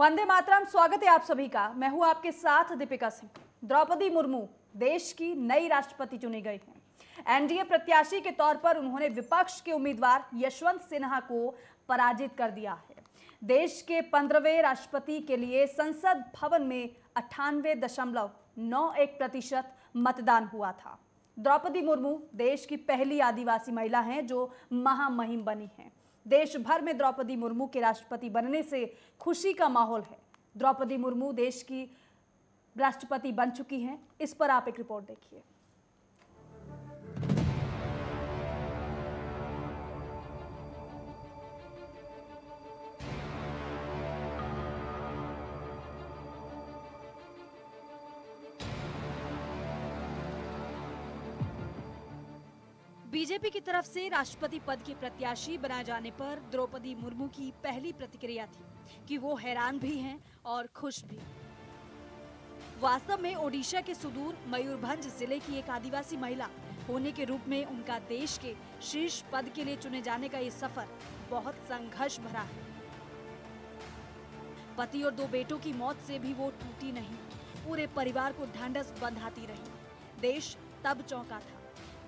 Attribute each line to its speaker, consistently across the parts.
Speaker 1: वंदे मातरम। स्वागत है आप सभी का। मैं हूं आपके साथ दीपिका सिंह। द्रौपदी मुर्मू देश की नई राष्ट्रपति चुनी गई हैं। एनडीए प्रत्याशी के तौर पर उन्होंने विपक्ष के उम्मीदवार यशवंत सिन्हा को पराजित कर दिया है। देश के 15वें राष्ट्रपति के लिए संसद भवन में 98.91% मतदान हुआ था। द्रौपदी मुर्मू देश की पहली आदिवासी महिला हैं जो महामहिम बनी हैं। देश भर में द्रौपदी मुर्मू के राष्ट्रपति बनने से खुशी का माहौल है। द्रौपदी मुर्मू देश की राष्ट्रपति बन चुकी हैं। इस पर आप एक रिपोर्ट देखिए।
Speaker 2: बीजेपी की तरफ से राष्ट्रपति पद के प्रत्याशी बनाए जाने पर द्रौपदी मुर्मू की पहली प्रतिक्रिया थी कि वो हैरान भी हैं और खुश भी। वास्तव में ओडिशा के सुदूर मयूरभंज जिले की एक आदिवासी महिला होने के रूप में उनका देश के शीर्ष पद के लिए चुने जाने का ये सफर बहुत संघर्ष भरा है। पति और 2 बेटों की मौत से भी वो टूटी नहीं, पूरे परिवार को ढांढस बंधाती रही। देश तब चौंका था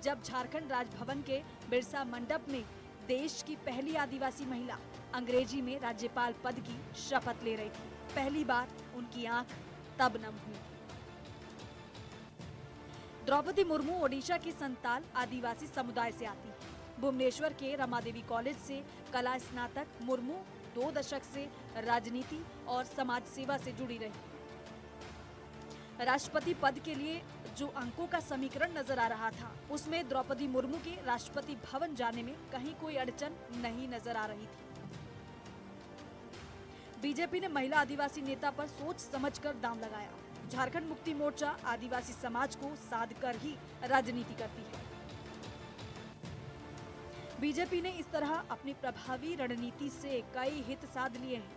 Speaker 2: जब झारखंड राजभवन के बिरसा मंडप में देश की पहली आदिवासी महिला अंग्रेजी में राज्यपाल पद की शपथ ले रही थी। पहली बार उनकी आंख तब नम हुई। द्रौपदी मुर्मू ओडिशा की संताल आदिवासी समुदाय से आती है। भुवनेश्वर के रमादेवी कॉलेज से कला स्नातक मुर्मू 2 दशक से राजनीति और समाज सेवा से जुड़ी रही। राष्ट्रपति पद के लिए जो अंकों का समीकरण नजर आ रहा था, उसमें द्रौपदी मुर्मू के राष्ट्रपति भवन जाने में कहीं कोई अड़चन नहीं नजर आ रही थी। बीजेपी ने महिला आदिवासी नेता पर सोच समझकर दांव लगाया। झारखंड मुक्ति मोर्चा आदिवासी समाज को साध कर ही राजनीति करती है। बीजेपी ने इस तरह अपनी प्रभावी रणनीति से कई हित साध लिए हैं।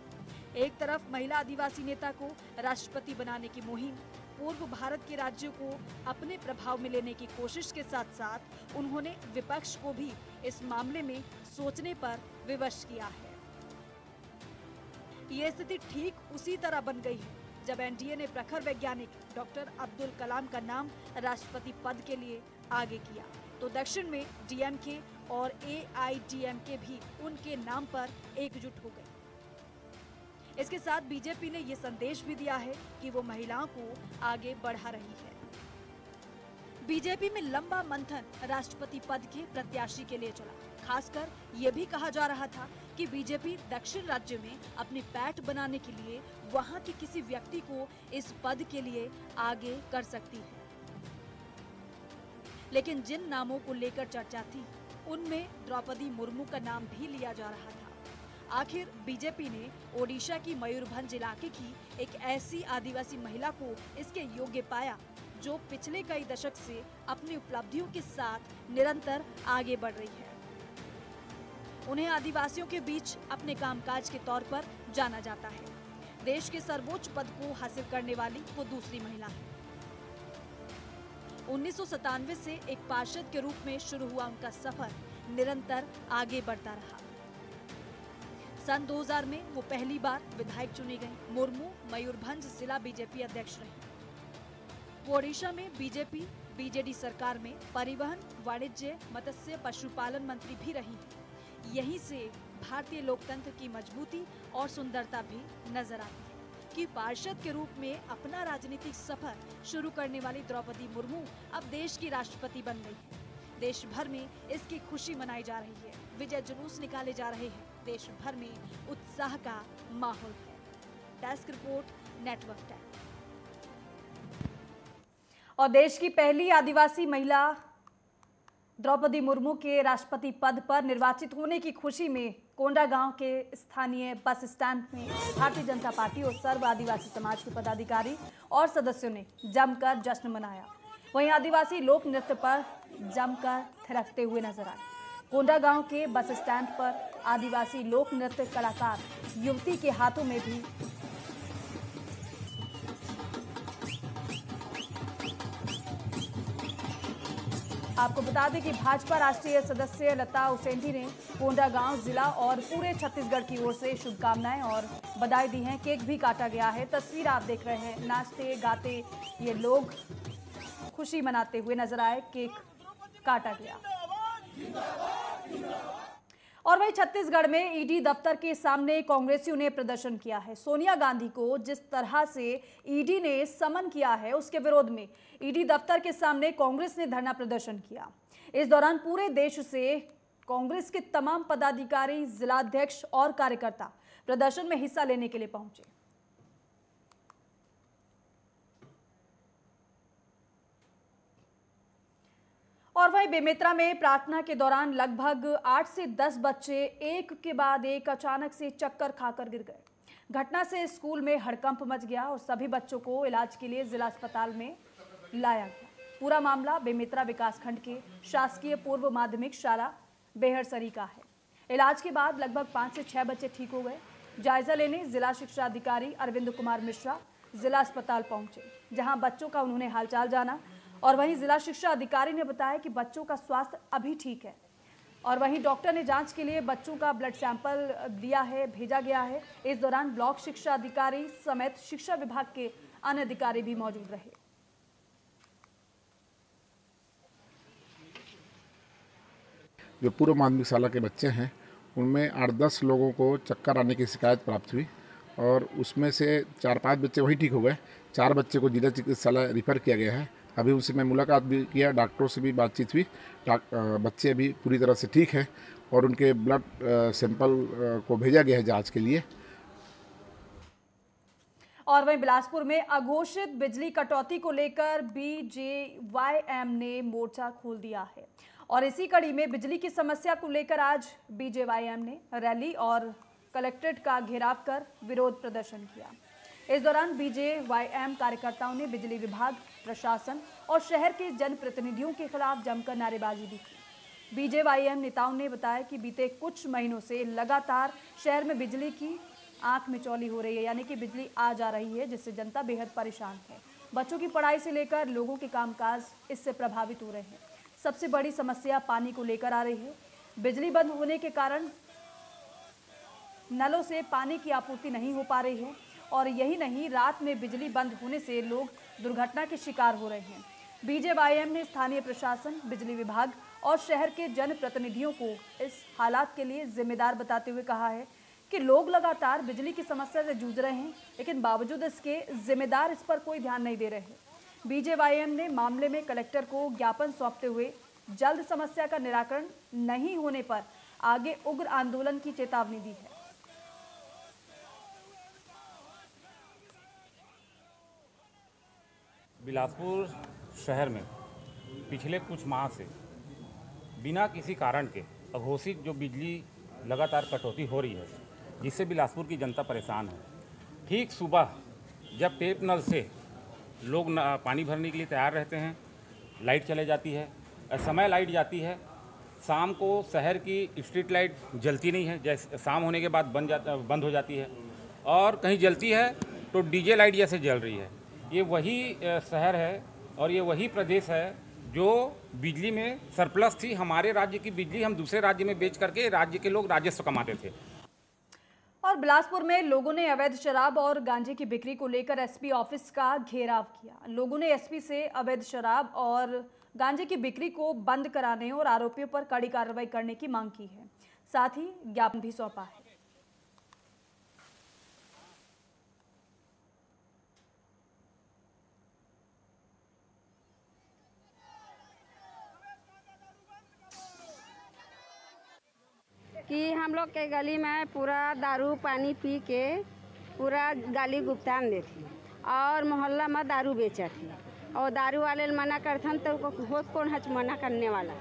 Speaker 2: एक तरफ महिला आदिवासी नेता को राष्ट्रपति बनाने की मुहिम, पूर्व भारत के राज्यों को अपने प्रभाव में लेने की कोशिश के साथ साथ उन्होंने विपक्ष को भी इस मामले में सोचने पर विवश किया है। ये स्थिति ठीक उसी तरह बन गई है जब एनडीए ने प्रखर वैज्ञानिक डॉक्टर अब्दुल कलाम का नाम राष्ट्रपति पद के लिए आगे किया, तो दक्षिण में डीएमके और एआईडीएमके भी उनके नाम पर एकजुट हो गए। इसके साथ बीजेपी ने ये संदेश भी दिया है कि वो महिलाओं को आगे बढ़ा रही है। बीजेपी में लंबा मंथन राष्ट्रपति पद के प्रत्याशी के लिए चला। खासकर ये भी कहा जा रहा था कि बीजेपी दक्षिण राज्य में अपनी पैठ बनाने के लिए वहां के किसी व्यक्ति को इस पद के लिए आगे कर सकती है। लेकिन जिन नामों को लेकर चर्चा थी, उनमें द्रौपदी मुर्मू का नाम भी लिया जा रहा था। आखिर बीजेपी ने ओडिशा की मयूरभंज इलाके की एक ऐसी आदिवासी महिला को इसके योग्य पाया जो पिछले कई दशक से अपनी उपलब्धियों के साथ निरंतर आगे बढ़ रही है। उन्हें आदिवासियों के बीच अपने कामकाज के तौर पर जाना जाता है। देश के सर्वोच्च पद को हासिल करने वाली वो दूसरी महिला है। 1997 से एक पार्षद के रूप में शुरू हुआ उनका सफर निरंतर आगे बढ़ता रहा। सन 2000 में वो पहली बार विधायक चुनी गई। मुर्मू मयूरभंज जिला बीजेपी अध्यक्ष रही। वो ओडिशा में बीजेपी बीजेडी सरकार में परिवहन, वाणिज्य, मत्स्य, पशुपालन मंत्री भी रही हैं। यहीं से भारतीय लोकतंत्र की मजबूती और सुंदरता भी नजर आती है कि पार्षद के रूप में अपना राजनीतिक सफर शुरू करने वाली द्रौपदी मुर्मू अब देश की राष्ट्रपति बन गई है। देश भर में इसकी खुशी मनाई जा रही है। विजय जुलूस निकाले जा रहे हैं। देश भर में उत्साह का माहौल है। Desk report, network 10।
Speaker 1: और देश की पहली आदिवासी महिला द्रौपदी मुर्मू के राष्ट्रपति पद पर निर्वाचित होने की खुशी में कोंडागांव के स्थानीय बस स्टैंड में भारतीय जनता पार्टी और सर्व आदिवासी समाज के पदाधिकारी और सदस्यों ने जमकर जश्न मनाया। वहीं आदिवासी लोक नृत्य पर जमकर थिरकते हुए नजर आए। कोंडागांव के बस स्टैंड पर आदिवासी लोक नृत्य कलाकार युवती के हाथों में भी आपको बता दें कि भाजपा राष्ट्रीय सदस्य लता उसेंडी ने कोंडागांव जिला और पूरे छत्तीसगढ़ की ओर से शुभकामनाएं और बधाई दी है। केक भी काटा गया है। तस्वीर आप देख रहे हैं, नाचते गाते ये लोग खुशी मनाते हुए नजर आए। केक काटा गया। और वहीं छत्तीसगढ़ में ईडी दफ्तर के सामने कांग्रेसियों ने प्रदर्शन किया है। सोनिया गांधी को जिस तरह से ईडी ने समन किया है, उसके विरोध में ईडी दफ्तर के सामने कांग्रेस ने धरना प्रदर्शन किया। इस दौरान पूरे देश से कांग्रेस के तमाम पदाधिकारी, जिलाध्यक्ष और कार्यकर्ता प्रदर्शन में हिस्सा लेने के लिए पहुंचे। और वहीं बेमेतरा में प्रार्थना के दौरान लगभग 8 से 10 बच्चे एक के बाद एक अचानक से चक्कर खाकर गिर गए। घटना से स्कूल में हड़कंप मच गया और सभी बच्चों को इलाज के लिए जिला अस्पताल में लाया गया। पूरा मामला बेमेतरा विकासखंड के शासकीय पूर्व माध्यमिक शाला बेहरसरी का है। इलाज के बाद लगभग 5 से 6 बच्चे ठीक हो गए। जायजा लेने जिला शिक्षा अधिकारी अरविंद कुमार मिश्रा जिला अस्पताल पहुंचे, जहां बच्चों का उन्होंने हालचाल जाना। और वहीं जिला शिक्षा अधिकारी ने बताया कि बच्चों का स्वास्थ्य अभी ठीक है। और वहीं डॉक्टर ने जांच के लिए बच्चों का ब्लड सैंपल दिया है, भेजा गया है। इस दौरान ब्लॉक शिक्षा अधिकारी समेत शिक्षा विभाग के अन्य अधिकारी भी मौजूद रहे।
Speaker 3: जो पूर्व माध्यमिक शाला के बच्चे हैं, उनमें 8-10 लोगों को चक्कर आने की शिकायत प्राप्त हुई और उसमें से 4-5 बच्चे वहीं ठीक हो गए। 4 बच्चे को जिला चिकित्सालय रिफर किया गया है। अभी उनसे मैं मुलाकात भी किया, डॉक्टरों से भी बातचीत हुई। बच्चे अभी पूरी तरह से ठीक हैं और उनके ब्लड सैंपल को भेजा गया है जांच के लिए।
Speaker 1: और वहीं बिलासपुर में अघोषित बिजली कटौती को लेकर बीजेवाईएम ने मोर्चा खोल दिया है। और इसी कड़ी में बिजली की समस्या को लेकर आज बीजेवाईएम ने रैली और कलेक्ट्रेट का घेराव कर विरोध प्रदर्शन किया। इस दौरान बीजेवाईएम कार्यकर्ताओं ने बिजली विभाग, प्रशासन और शहर के जनप्रतिनिधियों के खिलाफ जमकर नारेबाजी भी की। बीजेवाईएम नेताओं ने बताया कि बीते कुछ महीनों से लगातार शहर में बिजली की आंख मिचौली हो रही है, यानी कि बिजली आ जा रही है, जिससे जनता बेहद परेशान है। बच्चों की पढ़ाई से लेकर लोगों के कामकाज इससे प्रभावित हो रहे हैं। सबसे बड़ी समस्या पानी को लेकर आ रही है। बिजली बंद होने के कारण नलों से पानी की आपूर्ति नहीं हो पा रही है और यही नहीं, रात में बिजली बंद होने से लोग दुर्घटना के शिकार हो रहे हैं। बीजेवाईएम ने स्थानीय प्रशासन, बिजली विभाग और शहर के जनप्रतिनिधियों को इस हालात के लिए जिम्मेदार बताते हुए कहा है कि लोग लगातार बिजली की समस्या से जूझ रहे हैं, लेकिन बावजूद इसके जिम्मेदार इस पर कोई ध्यान नहीं दे रहे हैं। बीजेवाईएम ने मामले में कलेक्टर को ज्ञापन सौंपते हुए जल्द समस्या का निराकरण नहीं होने पर आगे उग्र आंदोलन की चेतावनी दी है।
Speaker 4: बिलासपुर शहर में पिछले कुछ माह से बिना किसी कारण के अघोषित जो बिजली लगातार कटौती हो रही है, जिससे बिलासपुर की जनता परेशान है। ठीक सुबह जब टेप नल से लोग पानी भरने के लिए तैयार रहते हैं, लाइट चले जाती है, समय लाइट जाती है। शाम को शहर की स्ट्रीट लाइट जलती नहीं है, जैसे शाम होने के बाद बंद हो जाती है, और कहीं जलती है तो डीजे लाइट जैसे जल रही है। ये वही शहर है और ये वही प्रदेश है जो बिजली में सरप्लस थी। हमारे राज्य की बिजली हम दूसरे राज्य में बेच करके राज्य के लोग राजस्व कमाते थे।
Speaker 1: और बिलासपुर में लोगों ने अवैध शराब और गांजे की बिक्री को लेकर एसपी ऑफिस का घेराव किया। लोगों ने एसपी से अवैध शराब और गांजे की बिक्री को बंद कराने और आरोपियों पर कड़ी कार्रवाई करने की मांग की है। साथ ही ज्ञापन भी सौंपा है।
Speaker 5: कि हम लोग के गली में पूरा दारू पानी पी के पूरा गाली गुप्तान देती और मोहल्ला में दारू बेचा थी और दारू वाले मना करथन तो होत कौन हच मना करने वाला,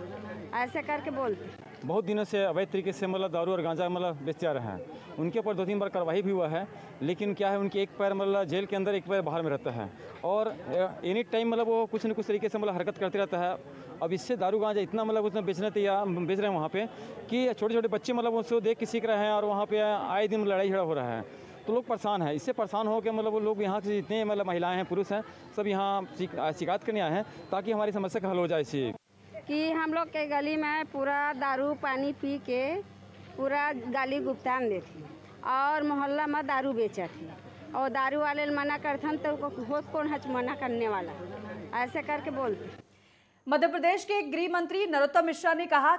Speaker 5: ऐसे करके बोलते।
Speaker 6: बहुत दिनों से अवैध तरीके से मतलब दारू और गांजा मतलब बेच जा रहे हैं। उनके ऊपर 2-3 बार कार्रवाई भी हुआ है, लेकिन क्या है, उनके एक पैर मतलब जेल के अंदर, एक पैर बाहर में रहता है और एनी टाइम मतलब वो कुछ न कुछ तरीके से मतलब हरकत करते रहता है। अब इससे दारू गांजा इतना मतलब उसमें बेचने बेच रहे हैं वहाँ पे कि छोटे छोटे बच्चे मतलब उसको देख के सीख रहे हैं और वहाँ पे आए दिन लड़ाई झगड़ा हो रहा है, तो लोग परेशान हैं। इससे परेशान हो के मतलब वो लोग यहाँ के जितने मतलब महिलाएं हैं, पुरुष हैं, सब यहाँ शिकायत करने आए हैं ताकि हमारी समस्या का हल हो जाए। इसी
Speaker 5: कि हम लोग के गली में पूरा दारू पानी पी के पूरा गाली गुप्तान देती और मोहल्ला में दारू बेचा थी और दारू वाले मना करथन तो होत कौन हच मना करने वाला, ऐसे करके बोलते।
Speaker 1: मध्य प्रदेश के गृह मंत्री नरोत्तम मिश्रा ने कहा,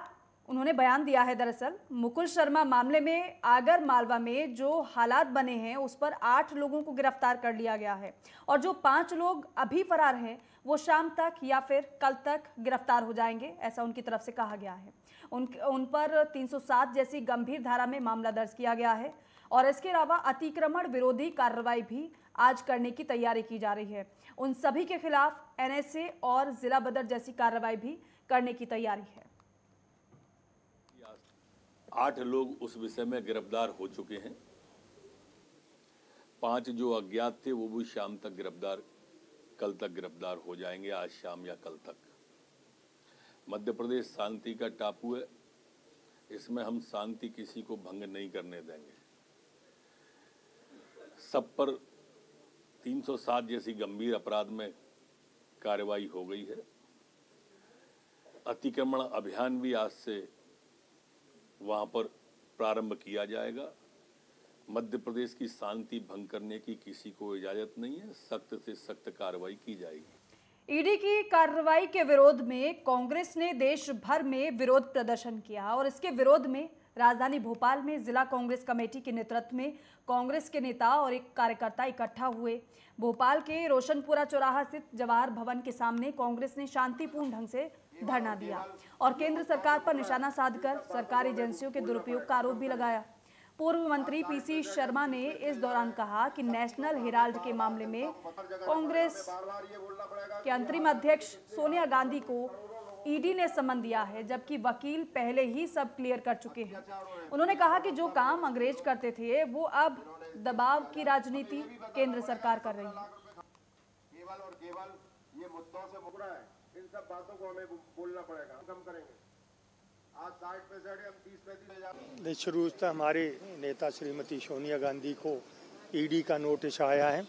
Speaker 1: उन्होंने बयान दिया है दरअसल मुकुल शर्मा मामले में आगर मालवा में जो हालात बने हैं उस पर 8 लोगों को गिरफ्तार कर लिया गया है और जो 5 लोग अभी फरार हैं वो शाम तक या फिर कल तक गिरफ्तार हो जाएंगे, ऐसा उनकी तरफ से कहा गया है। उन पर 307 जैसी गंभीर धारा में मामला दर्ज किया गया है और इसके अलावा अतिक्रमण विरोधी कार्रवाई भी आज करने की तैयारी की जा रही है। उन सभी के खिलाफ NSA और जिला बदर जैसी कार्रवाई भी करने की तैयारी है।
Speaker 7: 8 लोग उस विषय में गिरफ्तार हो चुके हैं। 5 जो अज्ञात थे वो भी शाम तक गिरफ्तार, कल तक गिरफ्तार हो जाएंगे, आज शाम या कल तक। मध्य प्रदेश शांति का टापू है, इसमें हम शांति किसी को भंग नहीं करने देंगे। सब पर 307 जैसी गंभीर अपराध में कार्रवाई हो गई है। अतिक्रमण अभियान भी आज से वहां पर प्रारंभ किया जाएगा। मध्य प्रदेश की शांति भंग करने की किसी को इजाजत नहीं है, सख्त से सख्त कार्रवाई की जाएगी।
Speaker 1: ईडी की कार्रवाई के विरोध में कांग्रेस ने देश भर में विरोध प्रदर्शन किया और इसके विरोध में राजधानी भोपाल में जिला कांग्रेस कमेटी के नेतृत्व में कांग्रेस के नेता और एक कार्यकर्ता इकट्ठा हुए। भोपाल के रोशनपुरा चौराहा स्थित जवाहर भवन के सामने कांग्रेस ने शांतिपूर्ण ढंग से धरना दिया और केंद्र सरकार पर निशाना साधकर सरकारी एजेंसियों के दुरुपयोग का आरोप भी लगाया। पूर्व मंत्री PC शर्मा ने इस दौरान कहा कि नेशनल हेराल्ड के मामले में कांग्रेस के अंतरिम अध्यक्ष सोनिया गांधी को ईडी ने समन दिया है, जबकि वकील पहले ही सब क्लियर कर चुके हैं। उन्होंने कहा कि जो काम अंग्रेज करते थे वो अब दबाव की राजनीति केंद्र सरकार कर रही है।
Speaker 8: केवल और केवल ये मुद्दों से मुकरा है, इन सब बातों को हमें बोलना पड़ेगा, कम करेंगे। आज 60% हम 30-35
Speaker 9: शुरू से हमारे नेता श्रीमती सोनिया गांधी को ईडी का नोटिस आया है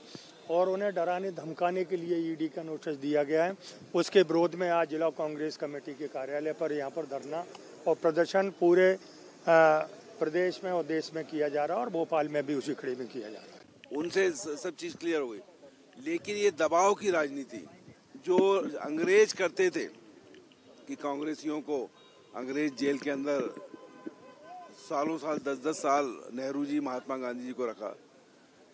Speaker 9: और उन्हें डराने धमकाने के लिए ईडी का नोटिस दिया गया है। उसके विरोध में आज जिला कांग्रेस कमेटी के कार्यालय पर यहाँ पर धरना और प्रदर्शन पूरे प्रदेश में और देश में किया जा रहा है और भोपाल में भी उसी कड़ी में किया जा रहा है।
Speaker 10: उनसे सब चीज़ क्लियर हो गई, लेकिन ये दबाव की राजनीति जो अंग्रेज करते थे कि कांग्रेसियों को अंग्रेज जेल के अंदर सालों साल 10-10 साल नेहरू जी महात्मा गांधी जी को रखा,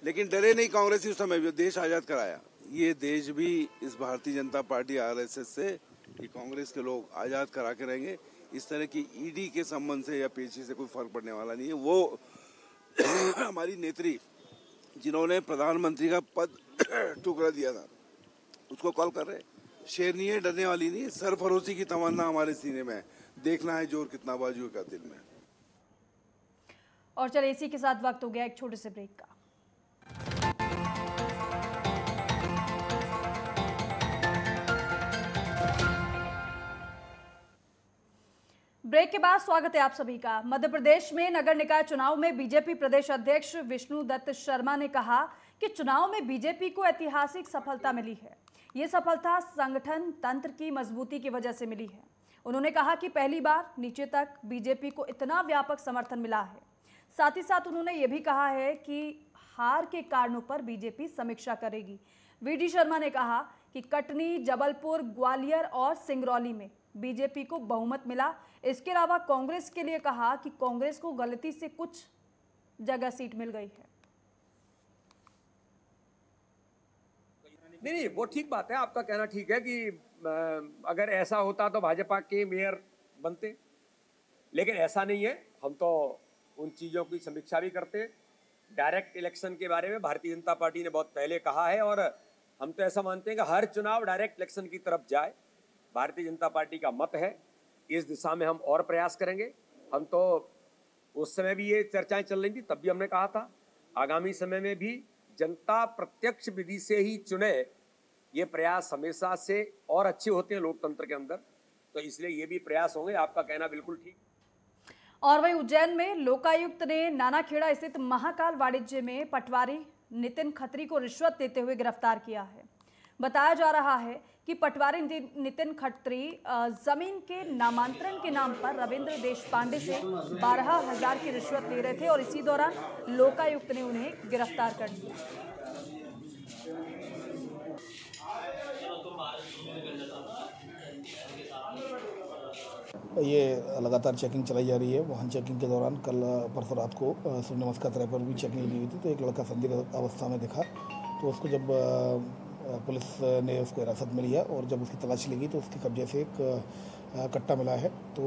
Speaker 10: लेकिन डरे नहीं कांग्रेसी उस समय, जो देश आज़ाद कराया। ये देश भी इस भारतीय जनता पार्टी RSS से कि कांग्रेस के लोग आज़ाद करा के रहेंगे। इस तरह की ईडी के संबंध से या पेशी से कोई फर्क पड़ने वाला नहीं है। वो हमारी नेत्री जिन्होंने प्रधानमंत्री का पद टुकड़ा दिया था उसको कॉल कर रहे, शेरनी है, डरने वाली नहीं, सरफरोशी की तमन्ना हमारे सीने में है, देखना है जोर कितना बाजू का दिल में।
Speaker 1: और चलिए इसी के साथ वक्त हो गया एक छोटे से ब्रेक का। ब्रेक के बाद स्वागत है आप सभी का। मध्य प्रदेश में नगर निकाय चुनाव में बीजेपी प्रदेश अध्यक्ष विष्णु दत्त शर्मा ने कहा कि चुनाव में बीजेपी को ऐतिहासिक सफलता मिली है। ये सफलता संगठन तंत्र की मजबूती की वजह से मिली है। उन्होंने कहा कि पहली बार नीचे तक बीजेपी को इतना व्यापक समर्थन मिला है। साथ ही साथ उन्होंने ये भी कहा है कि हार के कारणों पर बीजेपी समीक्षा करेगी। VD शर्मा ने कहा कि कटनी, जबलपुर, ग्वालियर और सिंगरौली में बीजेपी को बहुमत मिला। इसके अलावा कांग्रेस के लिए कहा कि कांग्रेस को गलती से कुछ जगह सीट मिल गई है।
Speaker 11: नहीं, वो ठीक बात है, आपका कहना ठीक है कि अगर ऐसा होता तो भाजपा के मेयर बनते, लेकिन ऐसा नहीं है। हम तो उन चीज़ों की समीक्षा भी करते हैं। डायरेक्ट इलेक्शन के बारे में भारतीय जनता पार्टी ने बहुत पहले कहा है और हम तो ऐसा मानते हैं कि हर चुनाव डायरेक्ट इलेक्शन की तरफ जाए। भारतीय जनता पार्टी का मत है, इस दिशा में हम और प्रयास करेंगे। हम तो उस समय भी ये चर्चाएं चल रही थी, तब भी हमने कहा था आगामी समय में भी जनता प्रत्यक्ष विधि से ही चुने, ये प्रयास हमेशा से और अच्छे होते हैं लोकतंत्र के अंदर, तो इसलिए ये भी प्रयास होंगे। आपका कहना बिल्कुल ठीक।
Speaker 1: और वहीं उज्जैन में लोकायुक्त ने नानाखेड़ा स्थित महाकाल वाणिज्य में पटवारी नितिन खत्री को रिश्वत देते हुए गिरफ्तार किया है। बताया जा रहा है कि पटवारी नितिन खत्री जमीन के नामांतरण के नाम पर रविंद्र देशपांडे से 12,000 की रिश्वत ले रहे थे और इसी दौरान लोकायुक्त ने उन्हें गिरफ्तार कर लिया।
Speaker 12: ये लगातार चेकिंग चलाई जा रही है। वाहन चेकिंग के दौरान कल परसों रात को सूर्य नमस्कार तरह पर भी चेकिंग लगी हुई थी, तो एक लड़का संदिग्ध अवस्था में दिखा, तो उसको जब पुलिस ने उसको हिरासत में लिया और जब उसकी तलाशी लगी तो उसके कब्जे से एक कट्टा मिला है। तो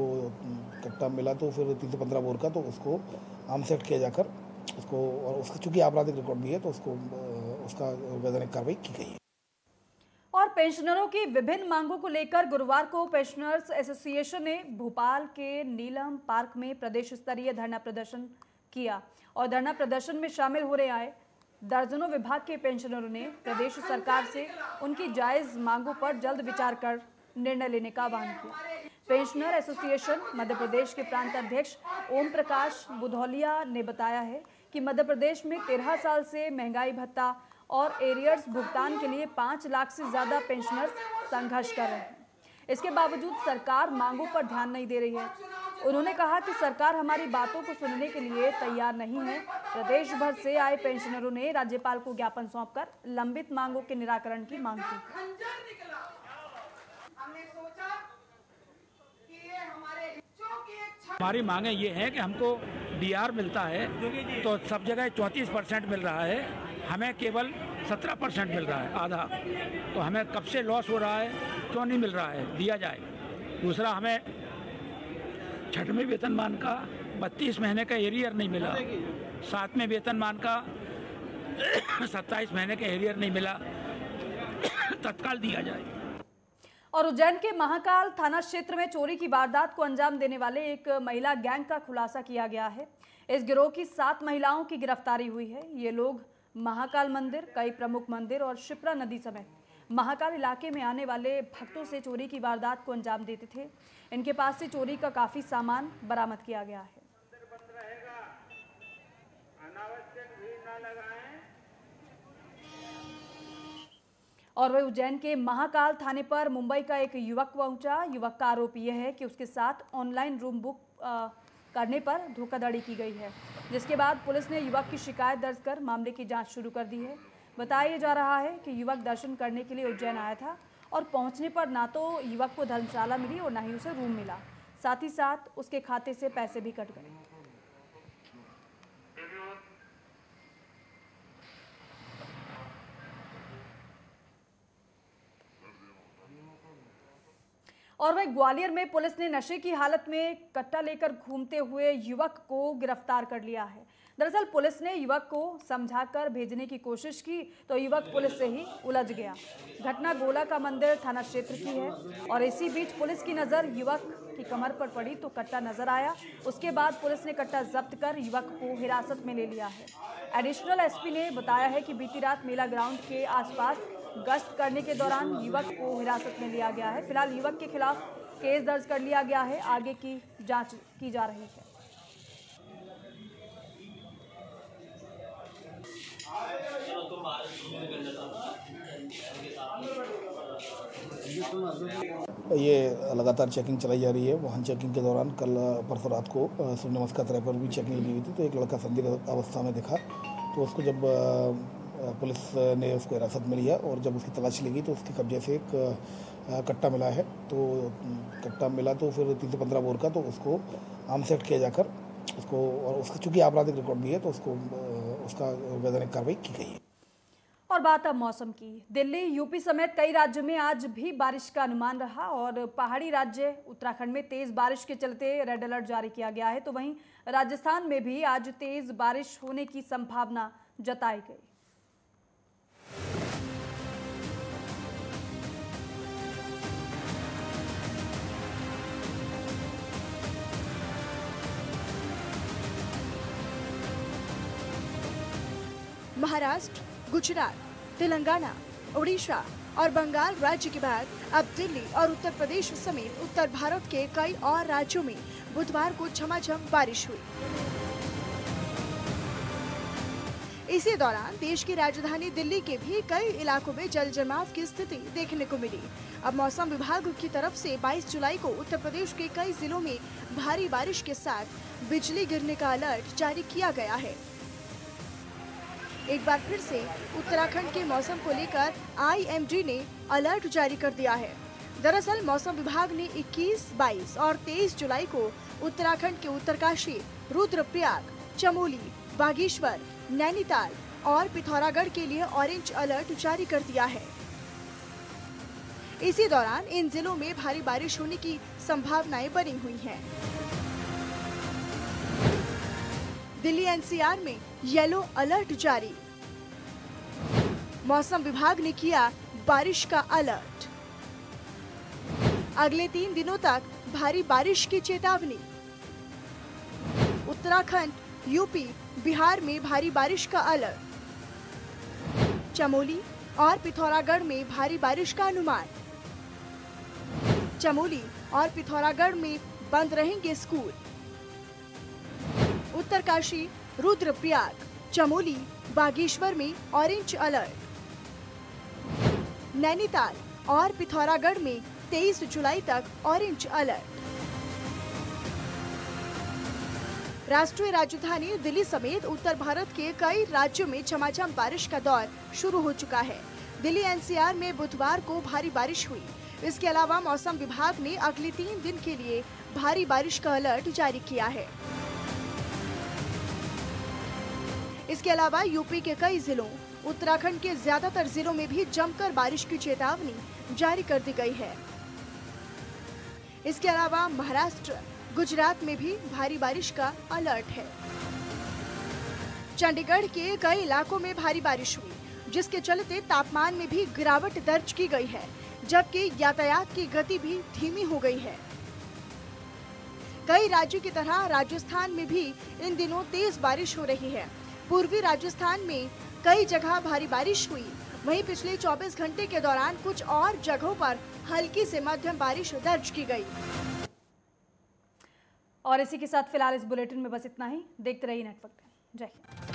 Speaker 12: कट्टा मिला तो फिर 315 बोर का, तो उसको आमसेट किया जाकर उसको, और उसका चूँकि आपराधिक रिकॉर्ड भी है तो उसको उसका वैधानिक कार्रवाई की गई है।
Speaker 1: और पेंशनरों की विभिन्न मांगों को लेकर गुरुवार को पेंशनर्स एसोसिएशन ने भोपाल के नीलम पार्क में प्रदेश स्तरीय धरना प्रदर्शन किया और धरना प्रदर्शन में शामिल हो रहे आए दर्जनों विभाग के पेंशनरों ने प्रदेश सरकार से उनकी जायज मांगों पर जल्द विचार कर निर्णय लेने का आह्वान किया। पेंशनर एसोसिएशन मध्य प्रदेश के प्रांत अध्यक्ष ओम प्रकाश बुधौलिया ने बताया है कि मध्य प्रदेश में 13 साल से महंगाई भत्ता और एरियर्स भुगतान के लिए 5 लाख से ज्यादा पेंशनर्स संघर्ष कर रहे हैं। इसके बावजूद सरकार मांगों पर ध्यान नहीं दे रही है। उन्होंने कहा कि सरकार हमारी बातों को सुनने के लिए तैयार नहीं है। प्रदेश भर से आए पेंशनरों ने राज्यपाल को ज्ञापन सौंपकर लंबित मांगों के निराकरण की मांग की।
Speaker 13: हमारी मांगे ये है कि हमको डीआर मिलता है तो सब जगह 34% मिल रहा है, हमें केवल 17% मिल रहा है, आधा। तो हमें कब से लॉस हो रहा है, क्यों नहीं मिल रहा है, दिया जाए। दूसरा, हमें 6वें वेतनमान का 32 महीने का एरियर नहीं मिला, 7वें वेतनमान का 27 महीने का एरियर नहीं मिला, तत्काल दिया जाए।
Speaker 1: और उज्जैन के महाकाल थाना क्षेत्र में चोरी की वारदात को अंजाम देने वाले एक महिला गैंग का खुलासा किया गया है। इस गिरोह की 7 महिलाओं की गिरफ्तारी हुई है। ये लोग महाकाल मंदिर, कई प्रमुख मंदिर और शिप्रा नदी समेत महाकाल इलाके में आने वाले भक्तों से चोरी की वारदात को अंजाम देते थे। इनके पास से चोरी का काफी सामान बरामद किया गया है। और वही उज्जैन के महाकाल थाने पर मुंबई का एक युवक पहुंचा। युवक का आरोप यह है कि उसके साथ ऑनलाइन रूम बुक करने पर धोखाधड़ी की गई है, जिसके बाद पुलिस ने युवक की शिकायत दर्ज कर मामले की जांच शुरू कर दी है। बताया जा रहा है कि युवक दर्शन करने के लिए उज्जैन आया था और पहुंचने पर ना तो युवक को धर्मशाला मिली और ना ही उसे रूम मिला, साथ ही साथ उसके खाते से पैसे भी कट गए। और वही ग्वालियर में पुलिस ने नशे की हालत में कट्टा लेकर घूमते हुए युवक को गिरफ्तार कर लिया है। दरअसल पुलिस ने युवक को समझाकर भेजने की कोशिश की तो युवक पुलिस से ही उलझ गया। घटना गोला का मंदिर थाना क्षेत्र की है और इसी बीच पुलिस की नज़र युवक की कमर पर पड़ी तो कट्टा नजर आया। उसके बाद पुलिस ने कट्टा जब्त कर युवक को हिरासत में ले लिया है। एडिशनल एसपी ने बताया है कि बीती रात मेला ग्राउंड के आसपास गश्त करने के दौरान युवक को हिरासत में लिया गया है। फिलहाल युवक के खिलाफ केस दर्ज कर लिया गया है, आगे की जांच की जा रही है।
Speaker 12: ये लगातार चेकिंग चलाई जा रही है। वाहन चेकिंग के दौरान कल परसों रात को सूर्य नमस्कार तरह पर भी चेकिंग लगी हुई थी, तो एक लड़का संदिग्ध अवस्था में दिखा, तो उसको जब पुलिस ने उसको हिरासत में लिया और जब उसकी तलाशी लगी तो उसके कब्जे से एक कट्टा मिला है। तो कट्टा मिला तो फिर 315 बोर का, तो उसको आमसेट किया जाकर उसको, और उसका चूँकि आपराधिक रिकॉर्ड भी है तो उसको उसका वैधानिक कार्रवाई की गई है।
Speaker 1: और बात अब मौसम की। दिल्ली, यूपी समेत कई राज्यों में आज भी बारिश का अनुमान रहा और पहाड़ी राज्य उत्तराखंड में तेज बारिश के चलते रेड अलर्ट जारी किया गया है। तो वहीं राजस्थान में भी आज तेज बारिश होने की संभावना जताई गई।
Speaker 14: महाराष्ट्र, गुजरात, तेलंगाना, उड़ीसा और बंगाल राज्य के बाद अब दिल्ली और उत्तर प्रदेश समेत उत्तर भारत के कई और राज्यों में बुधवार को झमाझम बारिश हुई। इसी दौरान देश की राजधानी दिल्ली के भी कई इलाकों में जल जमाव की स्थिति देखने को मिली। अब मौसम विभाग की तरफ से 22 जुलाई को उत्तर प्रदेश के कई जिलों में भारी बारिश के साथ बिजली गिरने का अलर्ट जारी किया गया है। एक बार फिर से उत्तराखंड के मौसम को लेकर IMD ने अलर्ट जारी कर दिया है। दरअसल मौसम विभाग ने 21, 22 और 23 जुलाई को उत्तराखंड के उत्तरकाशी, रुद्रप्रयाग, चमोली, बागेश्वर, नैनीताल और पिथौरागढ़ के लिए ऑरेंज अलर्ट जारी कर दिया है। इसी दौरान इन जिलों में भारी बारिश होने की संभावनाएं बनी हुई हैं। दिल्ली NCR में येलो अलर्ट जारी। मौसम विभाग ने किया बारिश का अलर्ट। अगले 3 दिनों तक भारी बारिश की चेतावनी। उत्तराखंड, यूपी, बिहार में भारी बारिश का अलर्ट। चमोली और पिथौरागढ़ में भारी बारिश का अनुमान। चमोली और पिथौरागढ़ में बंद रहेंगे स्कूल। उत्तरकाशी, रुद्रप्रयाग, चमोली, बागेश्वर में ऑरेंज अलर्ट। नैनीताल और पिथौरागढ़ में 23 जुलाई तक ऑरेंज अलर्ट। राष्ट्रीय राजधानी दिल्ली समेत उत्तर भारत के कई राज्यों में झमाझम बारिश का दौर शुरू हो चुका है। दिल्ली NCR में बुधवार को भारी बारिश हुई। इसके अलावा मौसम विभाग ने अगले 3 दिन के लिए भारी बारिश का अलर्ट जारी किया है। इसके अलावा यूपी के कई जिलों, उत्तराखंड के ज्यादातर जिलों में भी जमकर बारिश की चेतावनी जारी कर दी गई है। इसके अलावा महाराष्ट्र, गुजरात में भी भारी बारिश का अलर्ट है। चंडीगढ़ के कई इलाकों में भारी बारिश हुई, जिसके चलते तापमान में भी गिरावट दर्ज की गई है, जबकि यातायात की गति भी धीमी हो गई है। कई राज्यों की तरह राजस्थान में भी इन दिनों तेज बारिश हो रही है। पूर्वी राजस्थान में कई जगह भारी बारिश हुई। वहीं पिछले 24 घंटे के दौरान कुछ और जगहों पर हल्की से मध्यम बारिश दर्ज की गई।
Speaker 1: और इसी के साथ फिलहाल इस बुलेटिन में बस इतना ही। देखते रहिए नेटवर्क। जय हिंद।